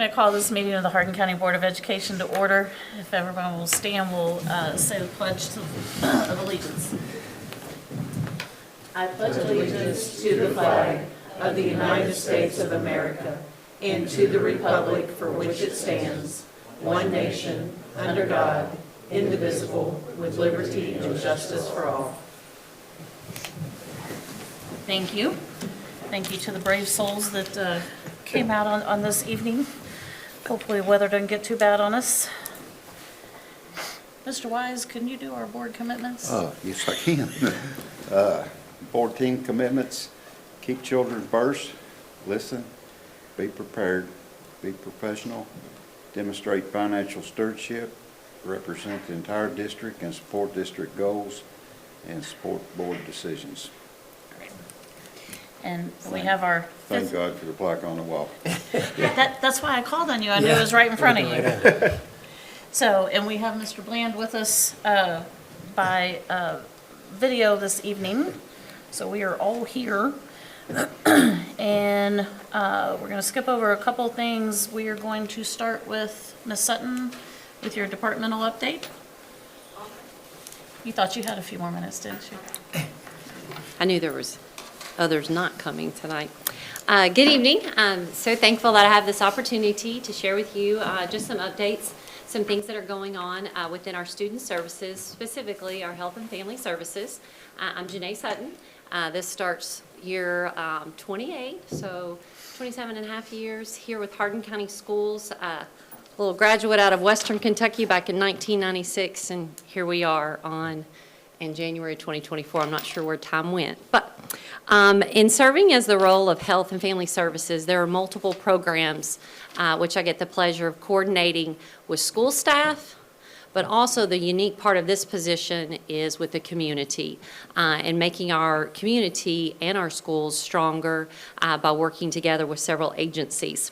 going to call this meeting of the Hardin County Board of Education to order. If everyone will stand, we'll say the pledge of allegiance. I pledge allegiance to the flag of the United States of America and to the republic for which it stands, one nation, under God, indivisible, with liberty and justice for all. Thank you. Thank you to the brave souls that came out on this evening. Hopefully the weather doesn't get too bad on us. Mr. Wise, can you do our board commitments? Yes, I can. Board team commitments: keep children first, listen, be prepared, be professional, demonstrate financial stewardship, represent the entire district and support district goals, and support board decisions. And we have our Thank fifth. God for the plaque on the wall. That's why I called on you. I knew it was right in front of you. So, and we have Mr. Bland with us by video this evening. So we are all here. And we're going to skip over a couple things. We are going to start with Ms. Sutton with your departmental update. You thought you had a few more minutes, didn't you? I knew there was others not coming tonight. Good evening. I'm so thankful that I have this opportunity to share with you just some updates, some things that are going on within our student services, specifically our health and family services. I'm Janay Sutton. This starts year 28, so 27 and a half years here with Hardin County Schools. A little graduate out of Western Kentucky back in 1996, and here we are in January 2024. I'm not sure where time went. But in serving as the role of Health and Family Services, there are multiple programs which I get the pleasure of coordinating with school staff, but also the unique part of this position is with the community and making our community and our schools stronger by working together with several agencies.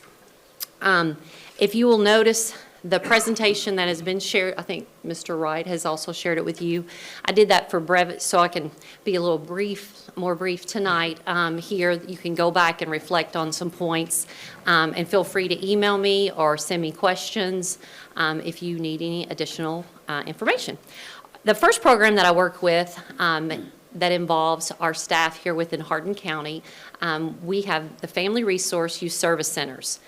If you will notice, the presentation that has been shared, I think Mr. Wright has also shared it with you. I did that for brevity, so I can be a little more brief tonight. Here, you can go back and reflect on some points, and feel free to email me or send me questions if you need any additional information. The first program that I work with that involves our staff here within Hardin County, we have the Family Resource Youth Service Centers.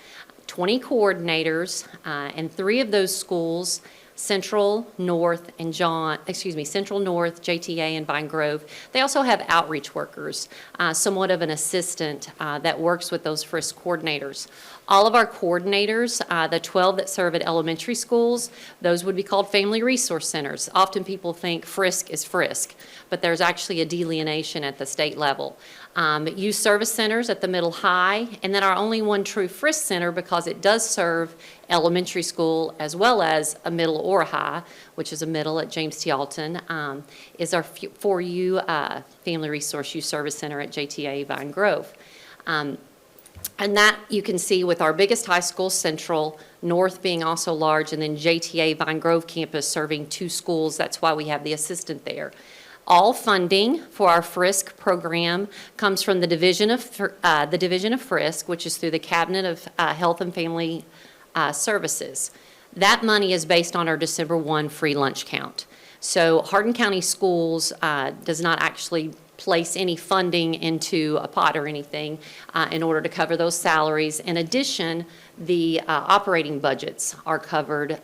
20 coordinators, and 3 of those schools, Central, North, Central, North, JTA, and Vine Grove. They also have outreach workers, somewhat of an assistant that works with those FRISC coordinators. All of our coordinators, the 12 that serve at elementary schools, those would be called Family Resource Centers. Often people think FRISC is FRISC, but there's actually a delineation at the state level. Youth service centers at the middle high, and then our only one true FRISC center, because it does serve elementary school as well as a middle or a high, which is a middle at James T. Alton, is our 4U Family Resource Youth Service Center at JTA Vine Grove. And that you can see with our biggest high school, Central, North being also large, and then JTA Vine Grove campus serving 2 schools. That's why we have the assistant there. All funding for our FRISC program comes from the Division of FRISC, which is through the Cabinet of Health and Family Services. That money is based on our December 1 free lunch count. So Hardin County Schools does not actually place any funding into a pot or anything in order to cover those salaries. In addition, the operating budgets are covered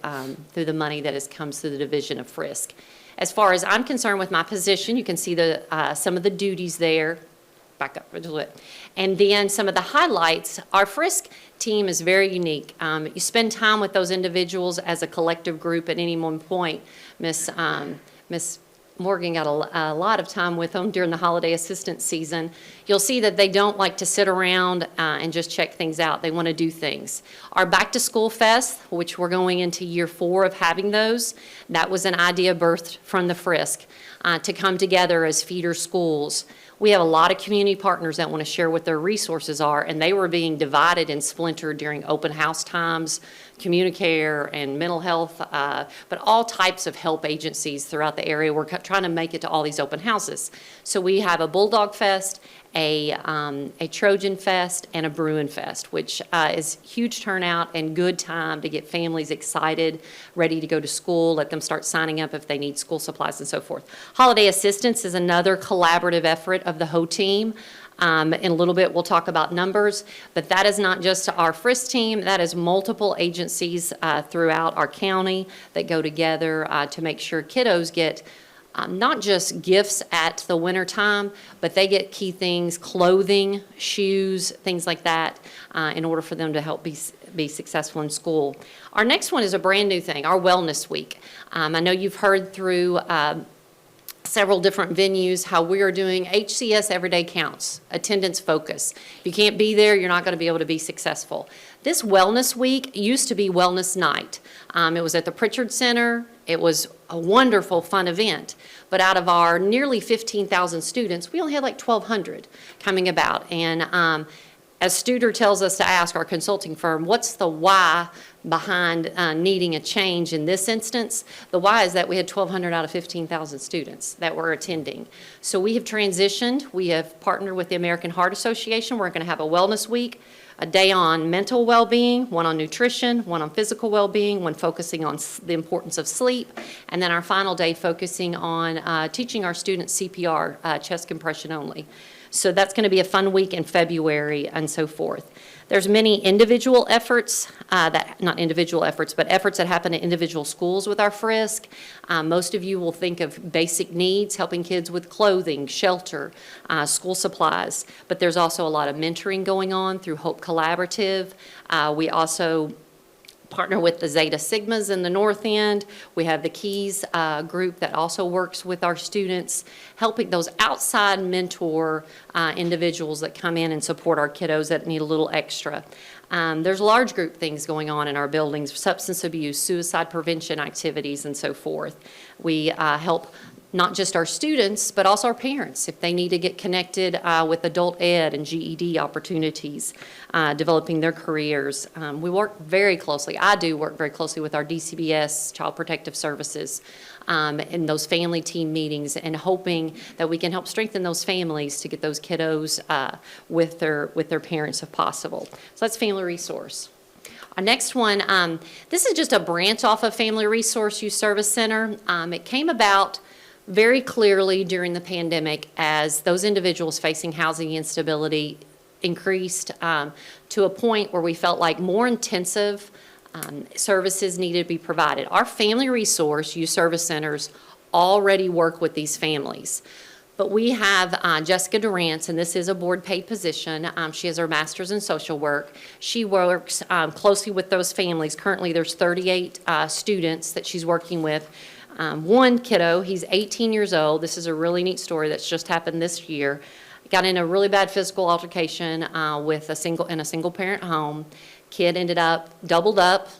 through the money that comes through the Division of FRISC. As far as I'm concerned with my position, you can see some of the duties there. Back up a little bit. And then some of the highlights. Our FRISC team is very unique. You spend time with those individuals as a collective group at any one point. Miss Morgan got a lot of time with them during the holiday assistance season. You'll see that they don't like to sit around and just check things out. They want to do things. Our Back to School Fest, which we're going into year 4 of having those, that was an idea birthed from the FRISC to come together as feeder schools. We have a lot of community partners that want to share what their resources are, and they were being divided and splintered during open house times, CommuniCare and mental health, but all types of help agencies throughout the area. We're trying to make it to all these open houses. So we have a Bulldog Fest, a Trojan Fest, and a Bruin Fest, which is huge turnout and good time to get families excited, ready to go to school, let them start signing up if they need school supplies and so forth. Holiday Assistance is another collaborative effort of the whole team. In a little bit, we'll talk about numbers, but that is not just our Frisk team. That is multiple agencies throughout our county that go together to make sure kiddos get not just gifts at the winter time, but they get key things, clothing, shoes, things like that, in order for them to help be successful in school. Our next one is a brand new thing, our Wellness Week. I know you've heard through several different venues how we are doing HCS Everyday Counts, attendance focus. If you can't be there, you're not going to be able to be successful. This Wellness Week used to be Wellness Night. It was at the Pritchard Center. It was a wonderful, fun event. But out of our nearly 15,000 students, we only had like 1,200 coming about. And as Studer tells us to ask our consulting firm, what's the why behind needing a change in this instance? The why is that we had 1,200 out of 15,000 students that were attending. So we have transitioned. We have partnered with the American Heart Association. We're going to have a Wellness Week, a day on mental well-being, one on nutrition, one on physical well-being, one focusing on the importance of sleep, and then our final day focusing on teaching our students CPR, chest compression only. So that's going to be a fun week in February and so forth. There's many individual efforts, not individual efforts, but efforts that happen in individual schools with our Frisk. Most of you will think of basic needs, helping kids with clothing, shelter, school supplies. But there's also a lot of mentoring going on through Hope Collaborative. We also partner with the Zeta Sigmas in the North End. We have the Keys group that also works with our students, helping those outside mentor individuals that come in and support our kiddos that need a little extra. There's large group things going on in our buildings, substance abuse, suicide prevention activities, and so forth. We help not just our students, but also our parents, if they need to get connected with adult ed and GED opportunities, developing their careers. We work very closely, I do work very closely with our DCBS, Child Protective Services, in those family team meetings, and hoping that we can help strengthen those families to get those kiddos with their parents if possible. So that's Family Resource. Our next one, this is just a branch off of Family Resource Youth Service Center. It came about very clearly during the pandemic as those individuals facing housing instability increased to a point where we felt like more intensive services needed to be provided. Our Family Resource Youth Service Centers already work with these families. But we have Jessica Durance, and this is a board-paid position. She has her master's in social work. She works closely with those families. Currently, there's 38 students that she's working with. One kiddo, he's 18 years old. This is a really neat story that's just happened this year. Got in a really bad physical altercation with in a single-parent home. Kid ended up doubled up,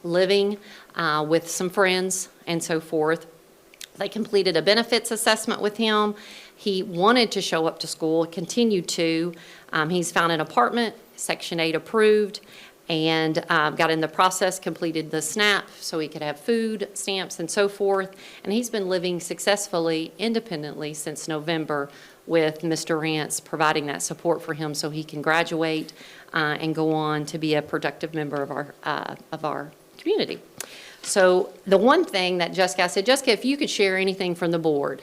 living with some friends and so forth. They completed a benefits assessment with him. He wanted to show up to school, continued to. He's found an apartment, Section 8 approved, and got in the process, completed the SNAP so he could have food stamps and so forth. And he's been living successfully, independently since November with Mr. Rance providing that support for him so he can graduate and go on to be a productive member of our community. So the one thing that Jessica, I said, Jessica, if you could share anything from the board,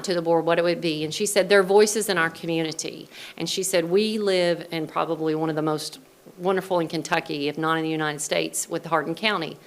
to the board, what it would be. And she said, they're voices in our community. And she said, we live in probably one of the most wonderful in Kentucky, if not in the United States, with Hardin County.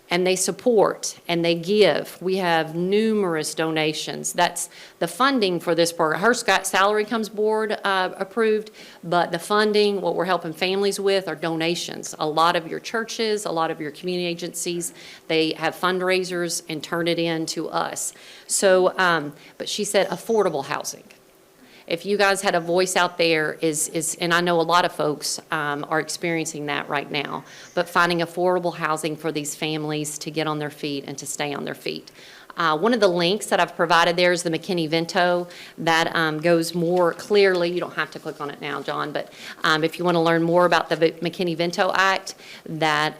And they support and they give. We have numerous donations. That's the funding for this program. Her salary comes board approved, but the funding, what we're helping families with, are donations. A lot of your churches, a lot of your community agencies, they have fundraisers and turn it in to us. So, but she said affordable housing. If you guys had a voice out there and I know a lot of folks are experiencing that right now, but finding affordable housing for these families to get on their feet and to stay on their feet. One of the links that I've provided there is the McKinney-Vento that goes more clearly. You don't have to click on it now, John, but if you want to learn more about the McKinney-Vento Act that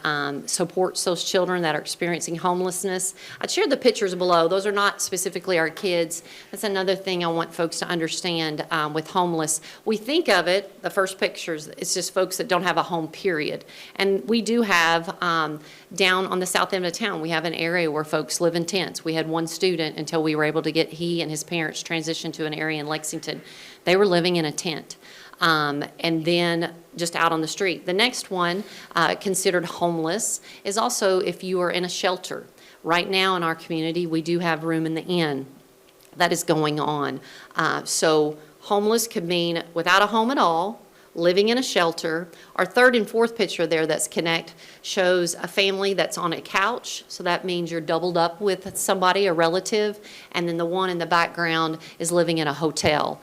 supports those children that are experiencing homelessness. I'd share the pictures below. Those are not specifically our kids. That's another thing I want folks to understand with homeless. We think of it, the first pictures, it's just folks that don't have a home, period. And we do have, down on the south end of town, we have an area where folks live in tents. We had one student until we were able to get he and his parents transitioned to an area in Lexington. They were living in a tent. And then just out on the street. The next one, considered homeless, is also if you are in a shelter. Right now in our community, we do have room in the inn. That is going on. So homeless could mean without a home at all, living in a shelter. Our third and fourth picture there that's connect shows a family that's on a couch. So that means you're doubled up with somebody, a relative. And then the one in the background is living in a hotel.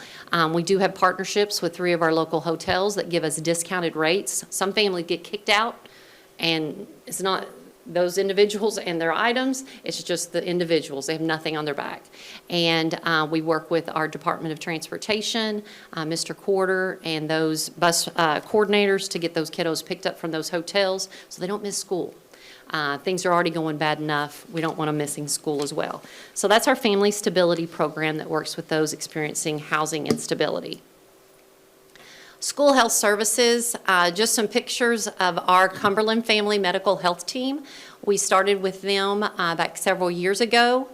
We do have partnerships with 3 of our local hotels that give us discounted rates. Some families get kicked out, and it's not those individuals and their items, it's just the individuals. They have nothing on their back. And we work with our Department of Transportation, Mr. Quarter, and those bus coordinators to get those kiddos picked up from those hotels so they don't miss school. Things are already going bad enough. We don't want them missing school as well. So that's our Family Stability Program that works with those experiencing housing instability. School Health Services, just some pictures of our Cumberland Family Medical Health Team. We started with them back several years ago.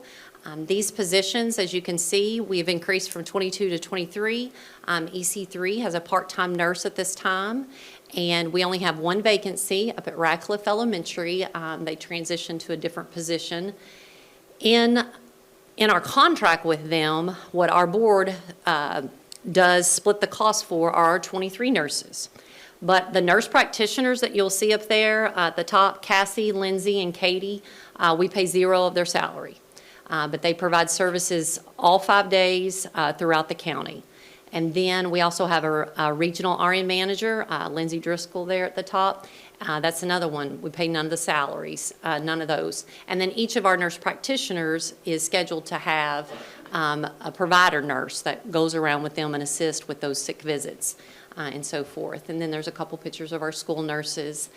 These positions, as you can see, we've increased from 22 to 23. EC3 has a part-time nurse at this time, and we only have one vacancy up at Radcliffe Elementary. They transitioned to a different position. In our contract with them, what our board does split the cost for are our 23 nurses. But the nurse practitioners that you'll see up there at the top, Cassie, Lindsay, and Katie, we pay 0 of their salary. But they provide services all 5 days throughout the county. And then we also have a regional RN manager, Lindsay Driscoll there at the top. That's another one. We pay none of the salaries, none of those. And then each of our nurse practitioners is scheduled to have a provider nurse that goes around with them and assists with those sick visits and so forth. And then there's a couple pictures of our school nurses.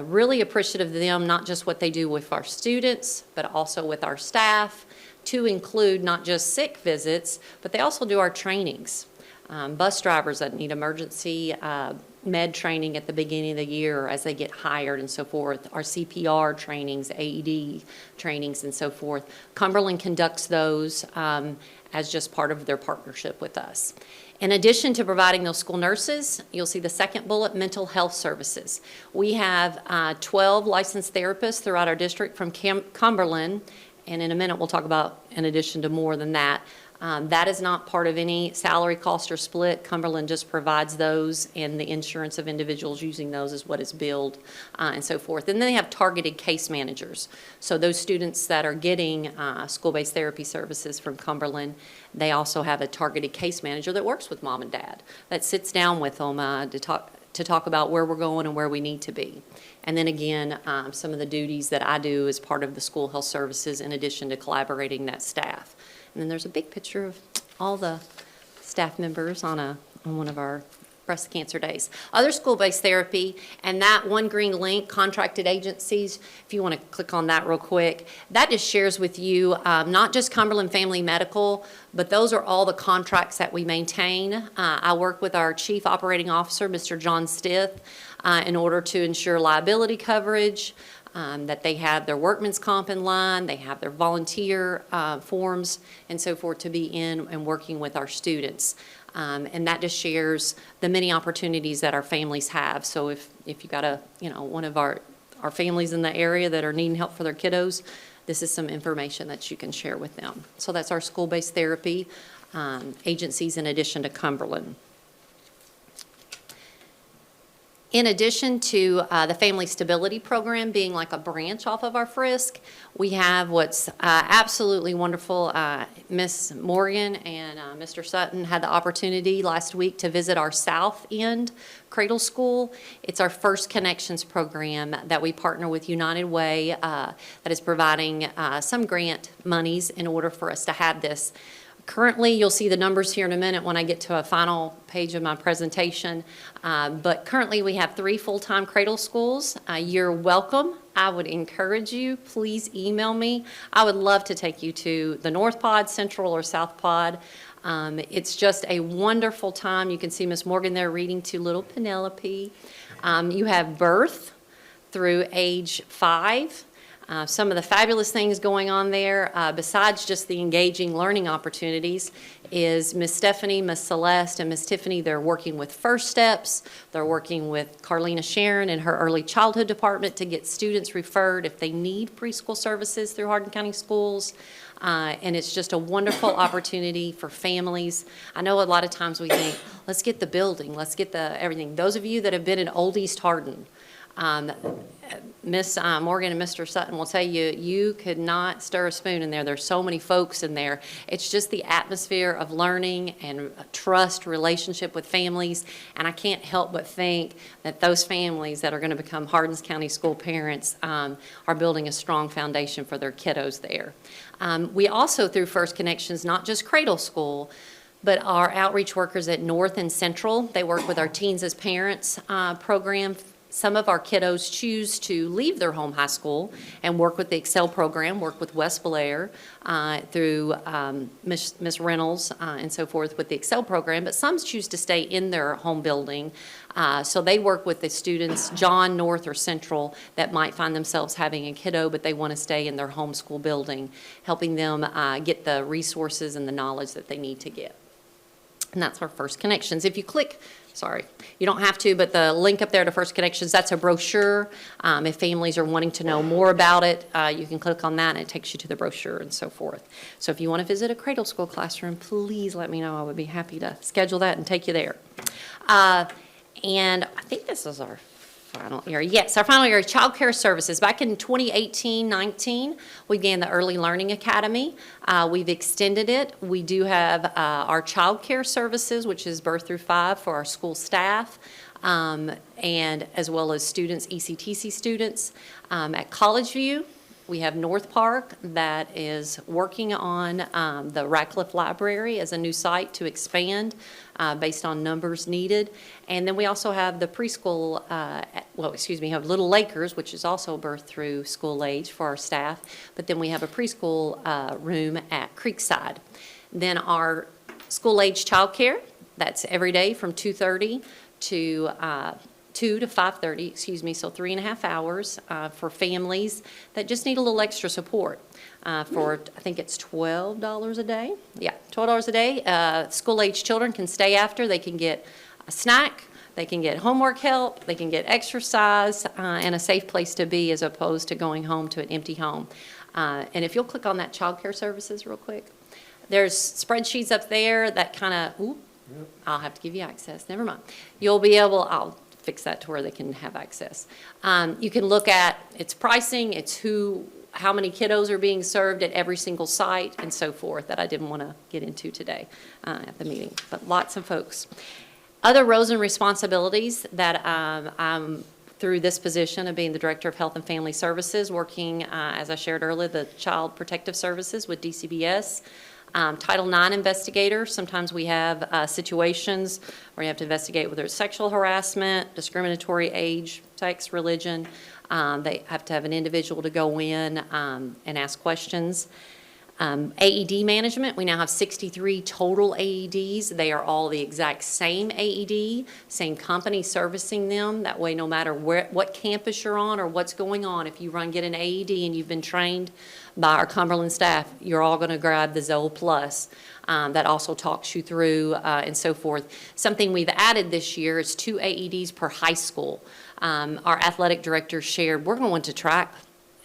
Really appreciative of them, not just what they do with our students, but also with our staff, to include not just sick visits, but they also do our trainings. Bus drivers that need emergency med training at the beginning of the year as they get hired and so forth, our CPR trainings, AED trainings and so forth. Cumberland conducts those as just part of their partnership with us. In addition to providing those school nurses, you'll see the second bullet, mental health services. We have 12 licensed therapists throughout our district from Cumberland, and in a minute we'll talk about in addition to more than that. That is not part of any salary cost or split. Cumberland just provides those, and the insurance of individuals using those is what is billed and so forth. And then they have targeted case managers. So those students that are getting school-based therapy services from Cumberland, they also have a targeted case manager that works with mom and dad, that sits down with them to talk about where we're going and where we need to be. And then again, some of the duties that I do as part of the school health services in addition to collaborating that staff. And then there's a big picture of all the staff members on one of our breast cancer days. Other school-based therapy, and that one green link, contracted agencies, if you want to click on that real quick, that just shares with you not just Cumberland Family Medical, but those are all the contracts that we maintain. I work with our Chief Operating Officer, Mr. John Stith, in order to ensure liability coverage, that they have their workman's comp in line, they have their volunteer forms and so forth to be in and working with our students. And that just shares the many opportunities that our families have. So if you got one of our families in the area that are needing help for their kiddos, this is some information that you can share with them. So that's our school-based therapy agencies in addition to Cumberland. In addition to the Family Stability Program being like a branch off of our Frisk, we have what's absolutely wonderful. Miss Morgan and Mr. Sutton had the opportunity last week to visit our South End Cradle School. It's our First Connections program that we partner with United Way that is providing some grant monies in order for us to have this. Currently, you'll see the numbers here in a minute when I get to a final page of my presentation, but currently we have 3 full-time cradle schools. You're welcome. I would encourage you, please email me. I would love to take you to the North Pod, Central, or South Pod. It's just a wonderful time. You can see Miss Morgan there reading to little Penelope. You have birth through age 5. Some of the fabulous things going on there, besides just the engaging learning opportunities, is Miss Stephanie, Miss Celeste, and Miss Tiffany. They're working with First Steps. They're working with Carlina Sharon and her early childhood department to get students referred if they need preschool services through Hardin County Schools. And it's just a wonderful opportunity for families. I know a lot of times we think, let's get the building, let's get the everything. Those of you that have been in Old East Hardin, Miss Morgan and Mr. Sutton will tell you, you could not stir a spoon in there. There's so many folks in there. It's just the atmosphere of learning and trust, relationship with families. And I can't help but think that those families that are going to become Hardin County school parents are building a strong foundation for their kiddos there. We also, through First Connections, not just Cradle School, but our outreach workers at North and Central, they work with our Teens as Parents program. Some of our kiddos choose to leave their home high school and work with the Excel program, work with West Blair through Miss Reynolds and so forth with the Excel program, but some choose to stay in their home building. So they work with the students, John, North, or Central, that might find themselves having a kiddo, but they want to stay in their home school building, helping them get the resources and the knowledge that they need to get. And that's our First Connections. If you click, sorry, you don't have to, but the link up there to First Connections, that's a brochure. If families are wanting to know more about it, you can click on that and it takes you to the brochure and so forth. So if you want to visit a Cradle School classroom, please let me know. I would be happy to schedule that and take you there. And I think this is our final area. Yes, our final area, child care services. Back in 2018-19, we began the Early Learning Academy. We've extended it. We do have our child care services, which is birth through 5 for our school staff, and as well as students, ECTC students. At College View, we have North Park that is working on the Radcliffe Library as a new site to expand based on numbers needed. And then we also have the preschool, we have Little Lakers, which is also birth through school age for our staff. But then we have a preschool room at Creekside. Then our school age childcare, that's every day from 2:30 to 2 to 5:30, so 3.5 hours for families that just need a little extra support for, I think it's $12 a day. Yeah, $12 a day. School-age children can stay after. They can get a snack, they can get homework help, they can get exercise, and a safe place to be as opposed to going home to an empty home. And if you'll click on that child care services real quick, there's spreadsheets up there that kind of, I'll have to give you access. Never mind. You'll be able, I'll fix that to where they can have access. You can look at its pricing, it's how many kiddos are being served at every single site and so forth that I didn't want to get into today at the meeting, but lots of folks. Other roles and responsibilities that I'm through this position of being the Director of Health and Family Services, working, as I shared earlier, the Child Protective Services with DCBS. Title IX investigator, sometimes we have situations where you have to investigate whether it's sexual harassment, discriminatory age, sex, religion. They have to have an individual to go in and ask questions. AED management, we now have 63 total AEDs. They are all the exact same AED, same company servicing them. That way, no matter what campus you're on or what's going on, if you get an AED and you've been trained by our Cumberland staff, you're all going to grab the Zoe Plus. That also talks you through and so forth. Something we've added this year is 2 AEDs per high school. Our athletic director shared, we're going to track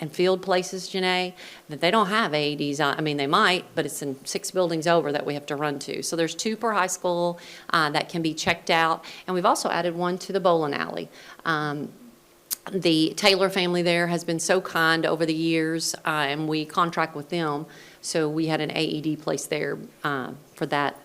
and field places, Janay, that they don't have AEDs on. I mean, they might, but it's in 6 buildings over that we have to run to. So there's 2 per high school that can be checked out. And we've also added 1 to the bowling alley. The Taylor family there has been so kind over the years, and we contract with them. So we had an AED place there for that,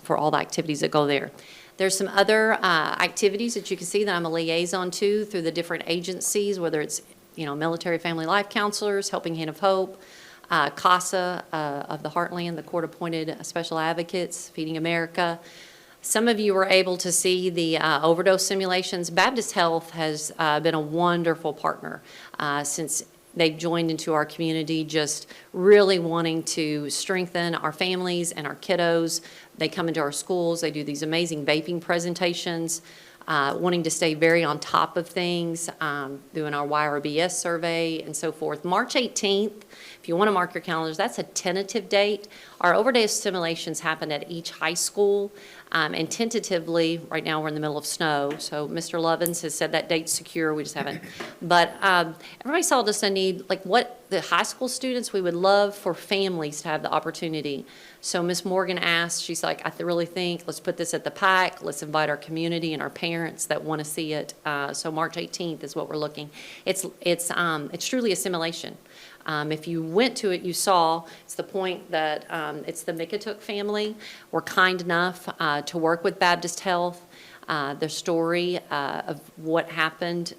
for all the activities that go there. There's some other activities that you can see that I'm a liaison to through the different agencies, whether it's, military family life counselors, Helping Hand of Hope, CASA of the Heartland, the court-appointed special advocates, Feeding America. Some of you were able to see the overdose simulations. Baptist Health has been a wonderful partner since they've joined into our community, just really wanting to strengthen our families and our kiddos. They come into our schools. They do these amazing vaping presentations, wanting to stay very on top of things, doing our YRBS survey and so forth. March 18th, if you want to mark your calendars, that's a tentative date. Our overdose simulations happen at each high school, and tentatively, right now we're in the middle of snow, so Mr. Lovins has said that date's secure, we just haven't. But everybody saw just a need, like what the high school students, we would love for families to have the opportunity. So Ms. Morgan asked, she's like, I really think, let's put this at the PAC, let's invite our community and our parents that want to see it. So March 18th is what we're looking. It's truly a simulation. If you went to it, you saw it's the point that it's the Mikatook family were kind enough to work with Baptist Health. Their story of what happened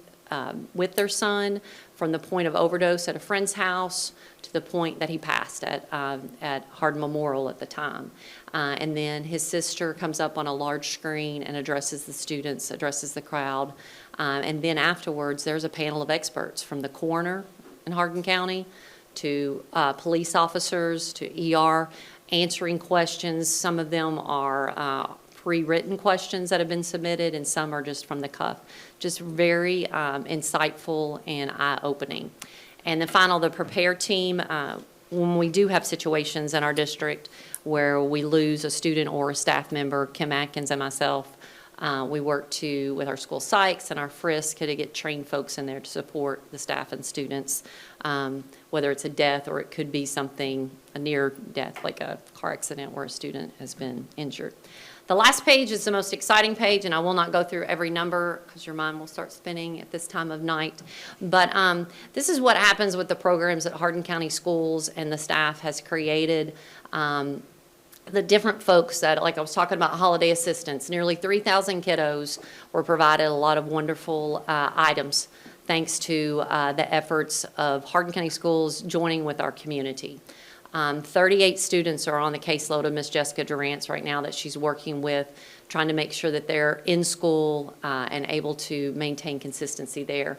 with their son from the point of overdose at a friend's house to the point that he passed at Hardin Memorial at the time. And then his sister comes up on a large screen and addresses the students, addresses the crowd. And then afterwards, there's a panel of experts from the coroner in Hardin County to police officers to ER answering questions. Some of them are pre-written questions that have been submitted, and some are just from the cuff. Just very insightful and eye-opening. And then final, the prepare team, when we do have situations in our district where we lose a student or a staff member, Kim Atkins and myself, we work with our school psychs and our FRISC to get trained folks in there to support the staff and students, whether it's a death or it could be something, a near death, like a car accident where a student has been injured. The last page is the most exciting page, and I will not go through every number because your mind will start spinning at this time of night. But this is what happens with the programs that Hardin County Schools and the staff has created. The different folks that, like I was talking about, holiday assistance, nearly 3,000 kiddos were provided a lot of wonderful items thanks to the efforts of Hardin County Schools joining with our community. 38 students are on the caseload of Miss Jessica Durant's right now that she's working with, trying to make sure that they're in school and able to maintain consistency there.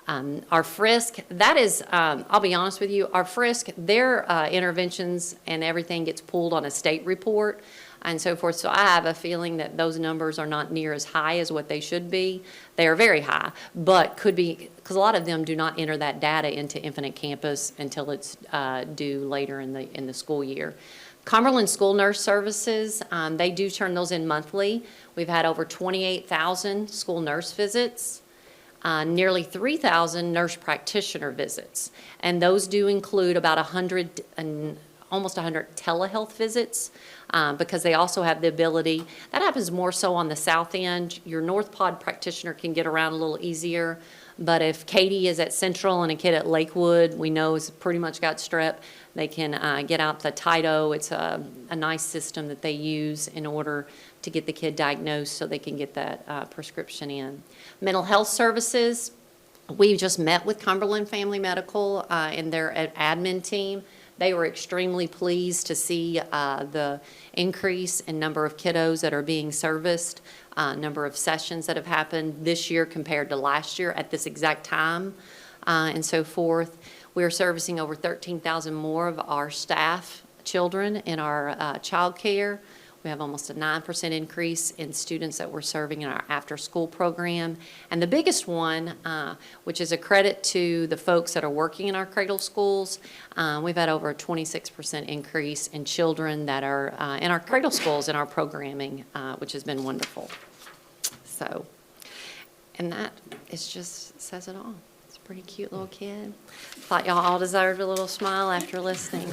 Our FRISC, that is, I'll be honest with you, our FRISC, their interventions and everything gets pulled on a state report and so forth. So I have a feeling that those numbers are not near as high as what they should be. They are very high, but could be, because a lot of them do not enter that data into Infinite Campus until it's due later in the school year. Cumberland School Nurse Services, they do turn those in monthly. We've had over 28,000 school nurse visits. Nearly 3,000 nurse practitioner visits, and those do include about 100 and almost 100 telehealth visits because they also have the ability. That happens more so on the south end. Your North Pod practitioner can get around a little easier, but if Katie is at Central and a kid at Lakewood, we know has pretty much got strep, they can get out the Tydo. It's a nice system that they use in order to get the kid diagnosed so they can get that prescription in. Mental health services, we just met with Cumberland Family Medical and their admin team. They were extremely pleased to see the increase in number of kiddos that are being serviced, number of sessions that have happened this year compared to last year at this exact time, and so forth. We are servicing over 13,000 more of our staff children in our child care. We have almost a 9% increase in students that we're serving in our after-school program. And the biggest one, which is a credit to the folks that are working in our cradle schools, we've had over a 26% increase in children that are in our cradle schools in our programming, which has been wonderful. So, and that is just says it all. It's Pretty cute little kid. Thought y'all all deserved a little smile after listening.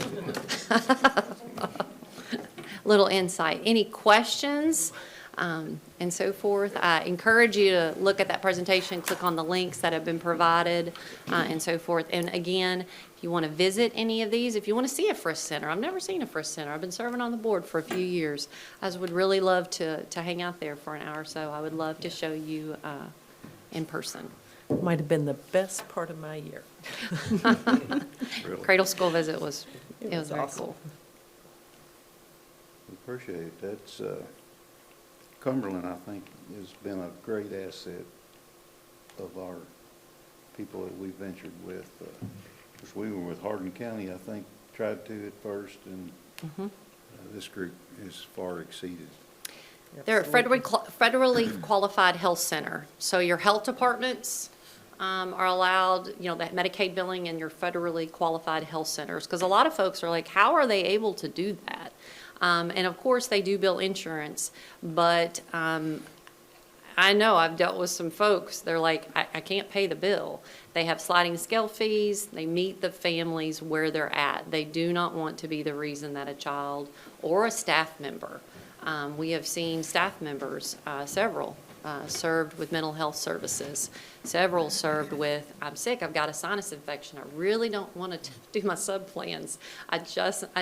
Little insight. Any questions and so forth? I encourage you to look at that presentation, click on the links that have been provided and so forth. And again, if you want to visit any of these, if you want to see a Frisk Center, I've never seen a Frisk Center. I've been serving on the board for a few years. I would really love to hang out there for an hour or so. I would love to show you in person. Might have been the best part of my year. Really. Cradle School visit was very awesome. cool. We appreciate it. That's, Cumberland, I think, has been a great asset of our people that we ventured with. Because we were with Hardin County, I think, tried to at first, and this group has far exceeded. They're a federally qualified health center. So your health departments are allowed, that Medicaid billing and your federally qualified health centers. Because a lot of folks are like, how are they able to do that? And of course, they do bill insurance. But I know I've dealt with some folks, they're like, I can't pay the bill. They have sliding scale fees. They meet the families where they're at. They do not want to be the reason that a child or a staff member. We have seen staff members, several, served with mental health services, several served with, I'm sick, I've got a sinus infection, I really don't want to do my sub-plans.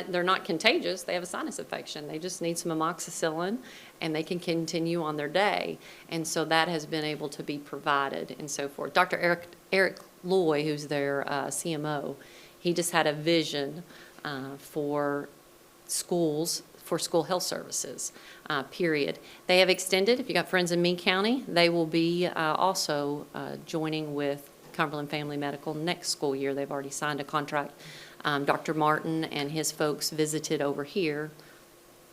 They're not contagious, they have a sinus infection, they just need some amoxicillin and they can continue on their day. And so that has been able to be provided and so forth. Dr. Eric Loy, who's their CMO, he just had a vision for schools, for school health services, period. They have extended, if you got friends in Meade County, they will be also joining with Cumberland Family Medical next school year. They've already signed a contract. Dr. Martin and his folks visited over here.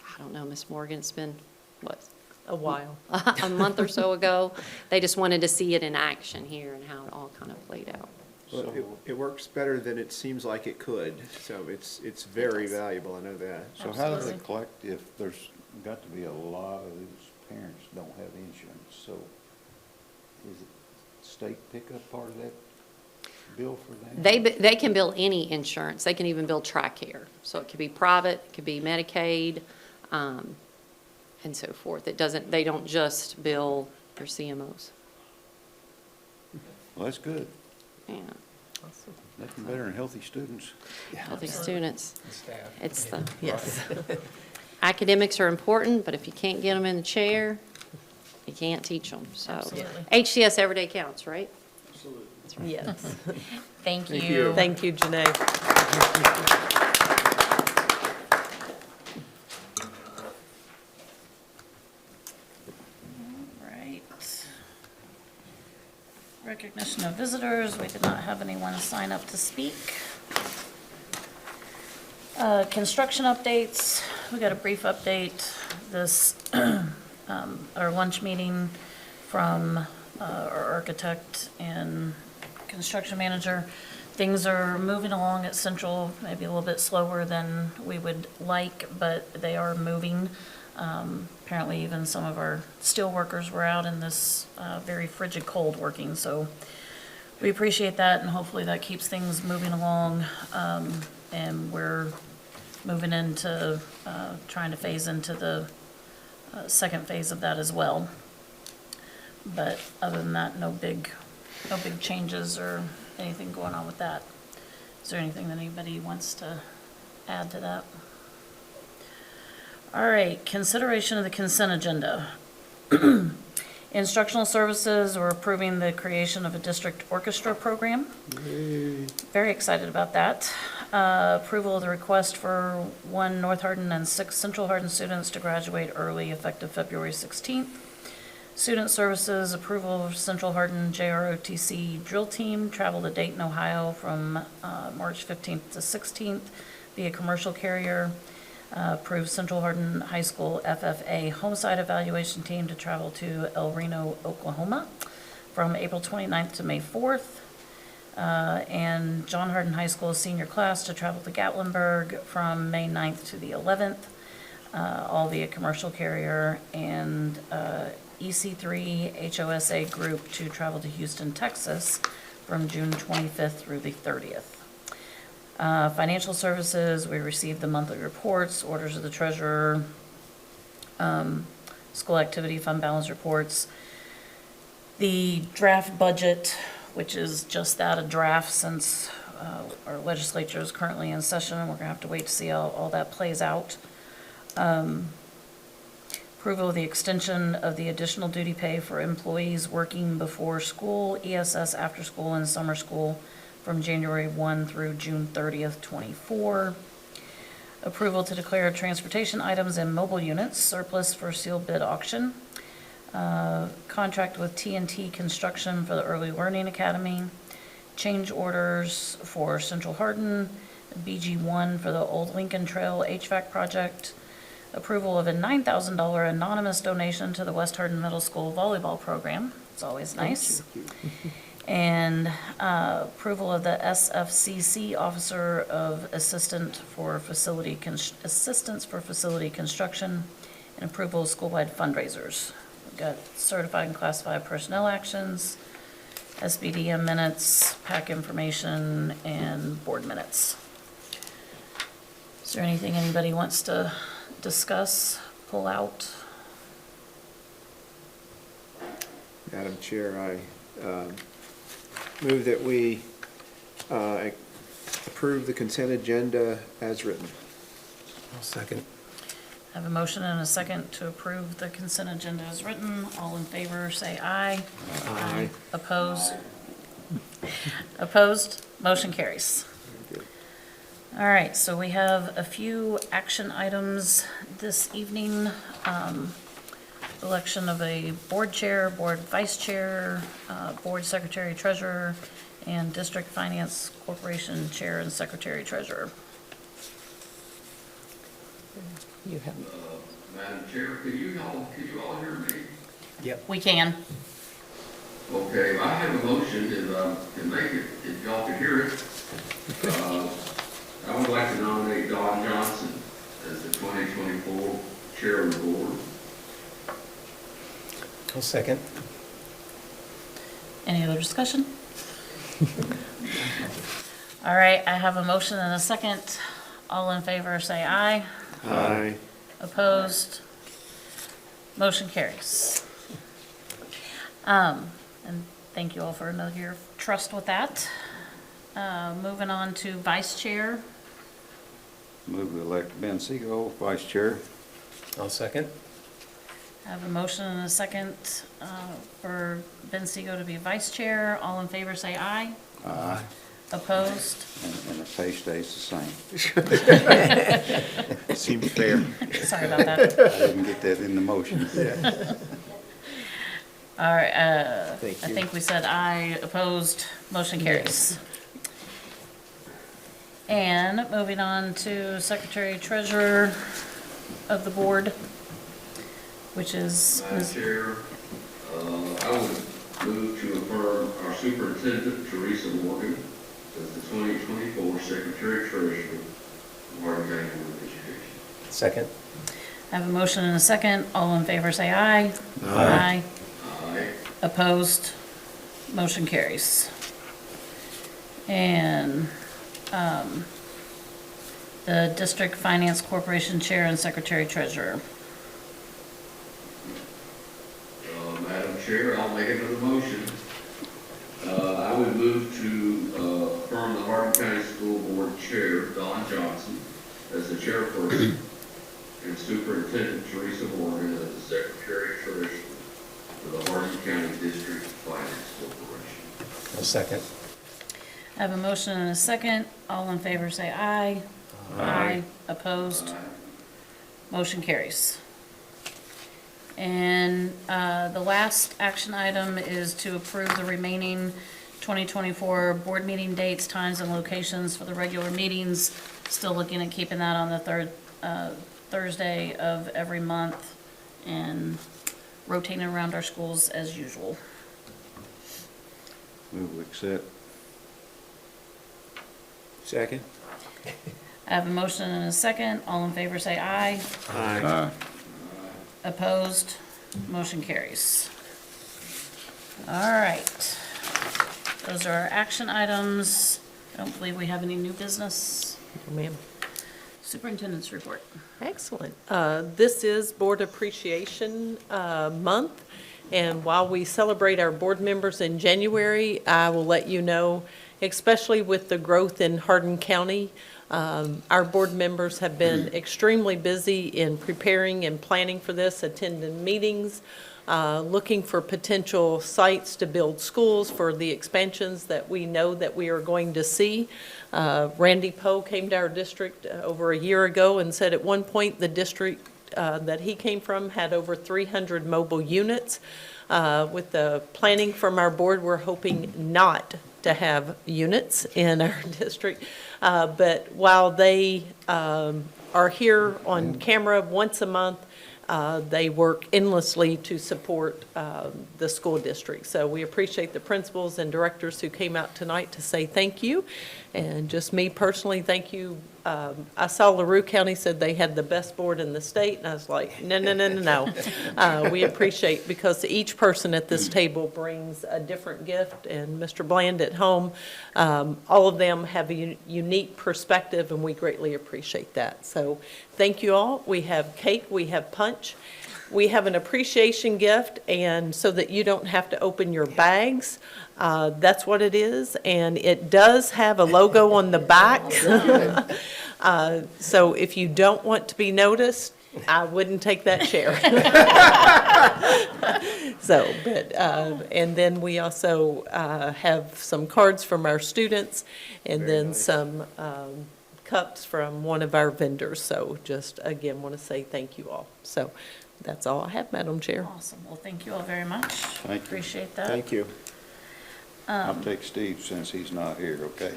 I don't know, Ms. Morgan, it's been, what? A while. A month or so ago. They just wanted to see it in action here and how it all kind of played out. Well, it works better than it seems like it could, so it's very valuable, I know that. So how do they collect if there's got to be a lot of these parents don't have insurance? So is it state pickup part of that bill for them? They can bill any insurance. They can even bill TRICARE. So it could be private, it could be Medicaid, and so forth. They don't just bill their CMOs. Well, that's good. Yeah, Awesome. Nothing better than healthy students. healthy students. It's the Yes. academics are important, but if you can't get them in the chair, you can't teach them. So Absolutely. HCS every day counts, right? Yes. Thank Thank you. you. Thank you, Janay. Right. Recognition of visitors, we did not have anyone sign up to speak. Construction updates, we got a brief update. This, our lunch meeting from our architect and construction manager. Things are moving along at Central, maybe a little bit slower than we would like, but they are moving. Apparently even some of our steel workers were out in this very frigid cold working, so we appreciate that, and hopefully that keeps things moving along. And we're moving into trying to phase into the second phase of that as well. But other than that, no big changes or anything going on with that. Is there anything that anybody wants to add to that? All right, consideration of the consent agenda. Instructional services, we're approving the creation of a district orchestra program. Very excited about that. Approval of the request for 1 North Hardin and 6 Central Hardin students to graduate early effective February 16th. Student services, approval of Central Hardin JROTC drill team, travel to Dayton, Ohio from March 15th to 16th via commercial carrier. Approve Central Hardin High School FFA homesite evaluation team to travel to El Reno, Oklahoma from April 29th to May 4th. And John Hardin High School senior class to travel to Gatlinburg from May 9th to the 11th, all via commercial carrier. And EC3 HOSA group to travel to Houston, Texas from June 25th through the 30th. Financial services, we received the monthly reports, orders of the treasurer, school activity fund balance reports. The draft budget, which is just that, a draft, since our legislature is currently in session, and we're gonna have to wait to see how all that plays out. Approval of the extension of the additional duty pay for employees working before school, ESS after school, and summer school from January 1 through June 30th, 24. Approval to declare transportation items and mobile units surplus for sealed bid auction. Contract with TNT Construction for the Early Learning Academy. Change orders for Central Hardin, BG1 for the Old Lincoln Trail HVAC project. Approval of a $9,000 anonymous donation to the West Hardin Middle School volleyball program. It's always nice. And approval of the SFCC Officer of Assistance for Facility Construction, and approval of school-wide fundraisers. We've got certified and classified personnel actions, SBDM minutes, PAC information, and board minutes. Is there anything anybody wants to discuss, pull out? Madam Chair, I move that we approve the consent agenda as written. I'll second. I have a motion and a second to approve the consent agenda as written. All in favor, say aye. Aye. Opposed? Opposed? Motion carries. Good. All right, so we have a few action items this evening. Election of a board chair, board vice chair, board secretary treasurer, and district finance corporation chair and secretary treasurer. You have. Madam Chair, could you all hear me? Yep. We can. Okay, I have a motion if I can make it, if y'all can hear it. I would like to nominate Don Johnson as the 2024 chair of the board. I'll second. Any other discussion? All right, I have a motion and a second. All in favor, say aye. Aye. Opposed? Motion carries. And thank you all for another year of trust with that. Moving on to vice chair. Move to elect Ben Segal, vice chair. I'll second. I have a motion and a second for Ben Segal to be vice chair. All in favor, say aye. Aye. Opposed? And the pay stays the same. Seems fair. Sorry about that. I didn't get that in the motion. All right, Thank I you. think we said aye. Opposed? Motion carries. And moving on to secretary treasurer of the board, which is Madam Ms. Chair, I would move to affirm our superintendent, Teresa Morgan, as the 2024 secretary treasurer of Hardin County Board of Education. Second. I have a motion and a second. All in favor, say aye. Aye. Opposed? Motion carries. And the District Finance Corporation Chair and Secretary Treasurer. Madam Chair, I'll make another motion. I would move to affirm the Hardin County School Board Chair, Don Johnson, as the chairperson, and Superintendent Teresa Morgan as the Secretary Treasurer for the Hardin County District Finance Corporation. I'll second. I have a motion and a second. All in favor say aye. Aye. Opposed? Motion carries. And the last action item is to approve the remaining 2024 board meeting dates, times, and locations for the regular meetings. Still looking at keeping that on the third Thursday of every month and rotating around our schools as usual. Move to accept. Second? I have a motion and a second. All in favor say aye. Aye. Opposed? Motion carries. All right. Those are our action items. I don't believe we have any new business. Ma'am. Superintendent's report. Excellent. This is Board Appreciation Month, and while we celebrate our board members in January, I will let you know, especially with the growth in Hardin County, our board members have been extremely busy in preparing and planning for this, attending meetings, looking for potential sites to build schools for the expansions that we know that we are going to see. Randy Poe came to our district over a year ago and said at one point the district that he came from had over 300 mobile units. With the planning from our board, we're hoping not to have units in our district. But while they are here on camera once a month, they work endlessly to support the school district. So we appreciate the principals and directors who came out tonight to say thank you. And just me personally, thank you. I saw LaRue County said they had the best board in the state, and I was like, no. We appreciate, because each person at this table brings a different gift, and Mr. Bland at home, all of them have a unique perspective, and we greatly appreciate that. So thank you all. We have cake, we have punch. We have an appreciation gift, and so that you don't have to open your bags, that's what it is. And it does have a logo on the back. So if you don't want to be noticed, I wouldn't take that chair. So, but, and then we also have some cards from our students, and then some cups from one of our vendors. So just, again, want to say thank you all. So that's all I have, Madam Chair. Awesome. Well, thank you all very much. Thank you. Appreciate that. Thank you. I'll take Steve since he's not here, okay?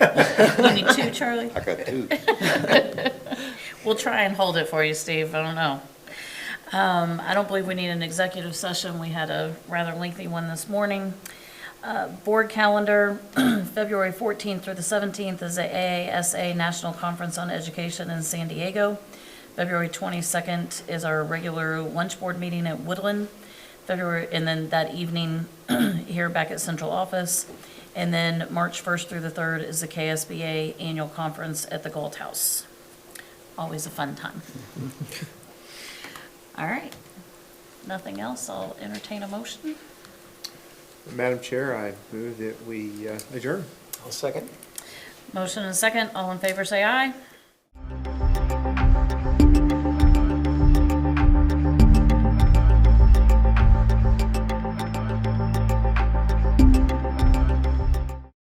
You need two, Charlie? I got two. We'll try and hold it for you, Steve. I don't know. I don't believe we need an executive session. We had a rather lengthy one this morning. Board calendar, February 14th through the 17th is the AASA National Conference on Education in San Diego. February 22nd is our regular lunch board meeting at Woodland. And then that evening here back at Central Office. And then March 1st through the 3rd is the KSBA Annual Conference at the Galt House. Always a fun time. All right. Nothing else. I'll entertain a motion. Madam Chair, I move that we adjourn. I'll second. Motion and second. All in favor, say aye.